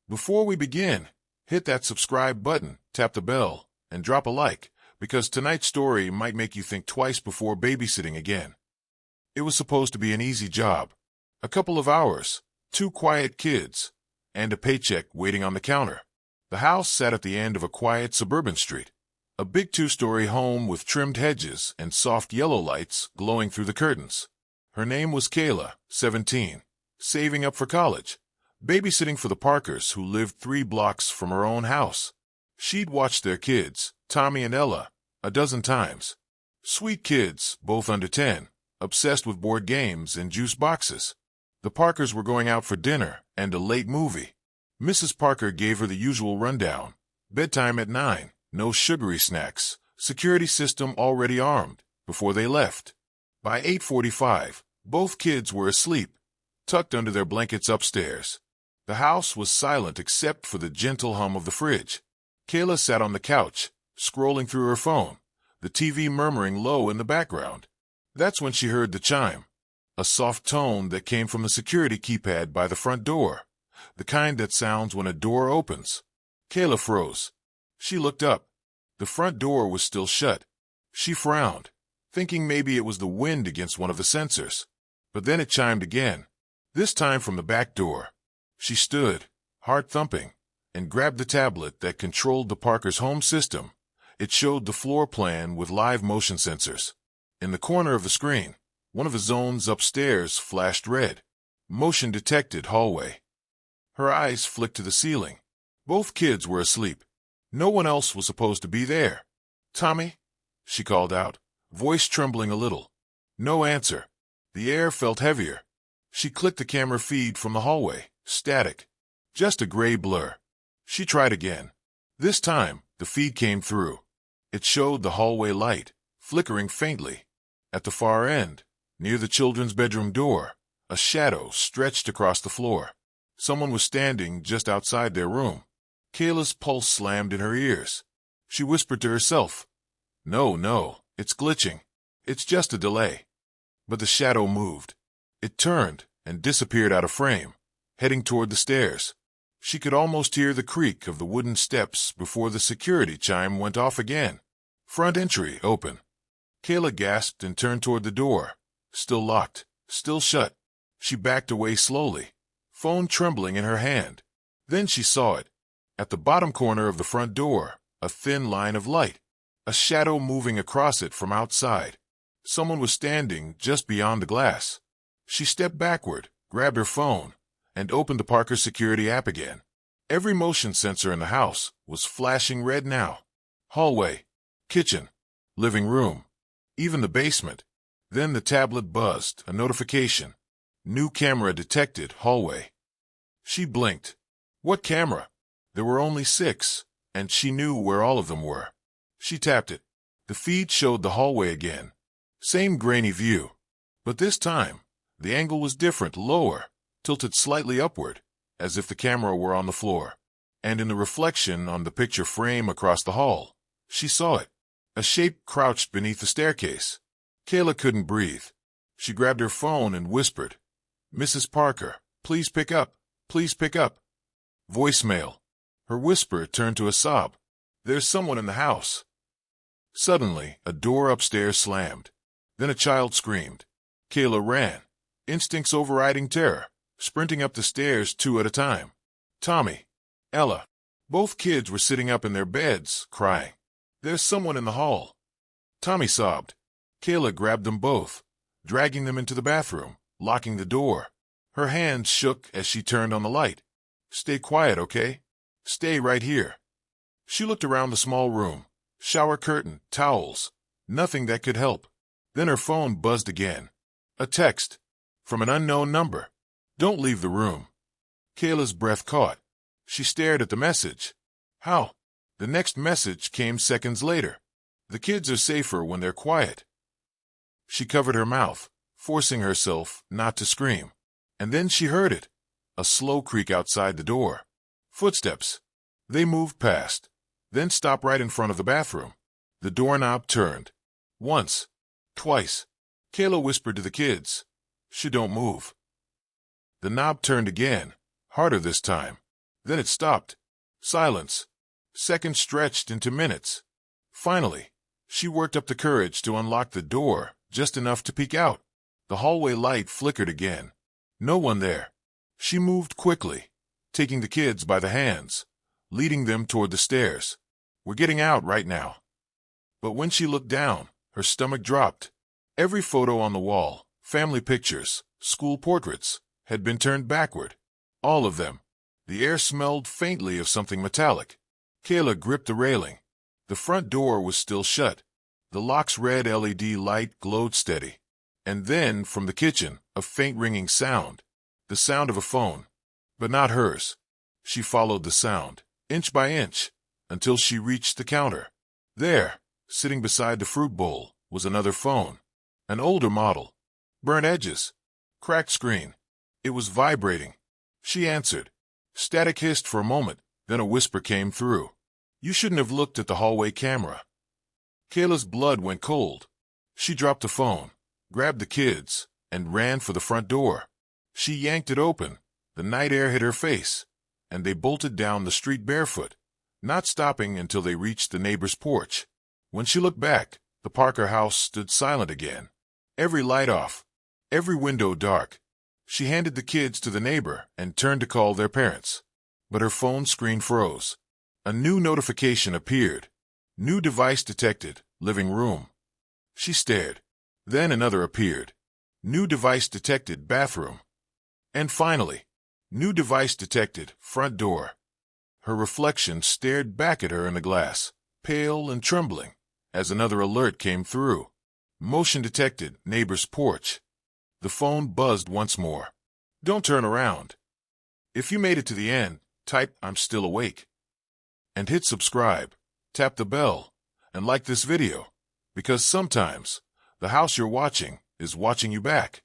Before we begin, hit that subscribe button, tap the bell, and drop a like, because tonight's story might make you think twice before babysitting again. It was supposed to be an easy job. A couple of hours, 2 quiet kids, and a paycheck waiting on the counter. The house sat at the end of a quiet suburban street. A big 2-story home with trimmed hedges and soft yellow lights glowing through the curtains. Her name was Kayla, 17, saving up for college, babysitting for the Parkers who lived 3 blocks from her own house. She'd watched their kids, Tommy and Ella, a dozen times. Sweet kids, both under 10, obsessed with board games and juice boxes. The Parkers were going out for dinner and a late movie. Mrs. Parker gave her the usual rundown. Bedtime at 9, no sugary snacks, security system already armed, before they left. By 8:45, both kids were asleep, tucked under their blankets upstairs. The house was silent except for the gentle hum of the fridge. Kayla sat on the couch, scrolling through her phone, the TV murmuring low in the background. That's when she heard the chime, a soft tone that came from the security keypad by the front door, the kind that sounds when a door opens. Kayla froze. She looked up. The front door was still shut. She frowned, thinking maybe it was the wind against one of the sensors. But then it chimed again, this time from the back door. She stood, heart thumping, and grabbed the tablet that controlled the Parkers' home system. It showed the floor plan with live motion sensors. In the corner of the screen, one of the zones upstairs flashed red. Motion detected hallway. Her eyes flicked to the ceiling. Both kids were asleep. No one else was supposed to be there. "Tommy?" she called out, voice trembling a little. No answer. The air felt heavier. She clicked the camera feed from the hallway. Static. Just a gray blur. She tried again. This time, the feed came through. It showed the hallway light, flickering faintly. At the far end, near the children's bedroom door, a shadow stretched across the floor. Someone was standing just outside their room. Kayla's pulse slammed in her ears. She whispered to herself, No, it's glitching. It's just a delay." But the shadow moved. It turned and disappeared out of frame, heading toward the stairs. She could almost hear the creak of the wooden steps before the security chime went off again. Front entry open. Kayla gasped and turned toward the door. Still locked, still shut. She backed away slowly, phone trembling in her hand. Then she saw it. At the bottom corner of the front door, a thin line of light, a shadow moving across it from outside. Someone was standing just beyond the glass. She stepped backward, grabbed her phone, and opened the Parker security app again. Every motion sensor in the house was flashing red now. Hallway, kitchen, living room, even the basement. Then the tablet buzzed, a notification. New camera detected, hallway. She blinked. What camera? There were only 6, and she knew where all of them were. She tapped it. The feed showed the hallway again. Same grainy view. But this time, the angle was different, lower, tilted slightly upward, as if the camera were on the floor. And in the reflection on the picture frame across the hall, she saw it. A shape crouched beneath the staircase. Kayla couldn't breathe. She grabbed her phone and whispered, "Mrs. Parker, please pick up. Please pick up." Voicemail. Her whisper turned to a sob. "There's someone in the house." Suddenly, a door upstairs slammed. Then a child screamed. Kayla ran, instincts overriding terror, sprinting up the stairs 2 at a time. Tommy, Ella, both kids were sitting up in their beds, crying. "There's someone in the hall." Tommy sobbed. Kayla grabbed them both, dragging them into the bathroom, locking the door. Her hands shook as she turned on the light. "Stay quiet, okay? Stay right here." She looked around the small room. Shower curtain, towels, nothing that could help. Then her phone buzzed again. A text. From an unknown number. "Don't leave the room." Kayla's breath caught. She stared at the message. How? The next message came seconds later. "The kids are safer when they're quiet." She covered her mouth, forcing herself not to scream. And then she heard it. A slow creak outside the door. Footsteps. They moved past, then stopped right in front of the bathroom. The doorknob turned. Once. Twice. Kayla whispered to the kids, "She don't move." The knob turned again, harder this time. Then it stopped. Silence. Seconds stretched into minutes. Finally, she worked up the courage to unlock the door, just enough to peek out. The hallway light flickered again. No one there. She moved quickly, taking the kids by the hands, leading them toward the stairs. We're getting out right now. But when she looked down, her stomach dropped. Every photo on the wall, family pictures, school portraits, had been turned backward. All of them. The air smelled faintly of something metallic. Kayla gripped the railing. The front door was still shut. The lock's red LED light glowed steady. And then, from the kitchen, a faint ringing sound. The sound of a phone. But not hers. She followed the sound, inch by inch, until she reached the counter. There, sitting beside the fruit bowl, was another phone. An older model. Burnt edges. Cracked screen. It was vibrating. She answered. Static hissed for a moment, then a whisper came through. You shouldn't have looked at the hallway camera. Kayla's blood went cold. She dropped the phone, grabbed the kids, and ran for the front door. She yanked it open. The night air hit her face, and they bolted down the street barefoot, not stopping until they reached the neighbor's porch. When she looked back, the Parker house stood silent again. Every light off, every window dark. She handed the kids to the neighbor and turned to call their parents. But her phone screen froze. A new notification appeared. New device detected, living room. She stared. Then another appeared. New device detected, bathroom. And finally, new device detected, front door. Her reflection stared back at her in the glass, pale and trembling, as another alert came through. Motion detected, neighbor's porch. The phone buzzed once more. Don't turn around. If you made it to the end, type I'm still awake. And hit subscribe, tap the bell, and like this video, because sometimes the house you're watching is watching you back.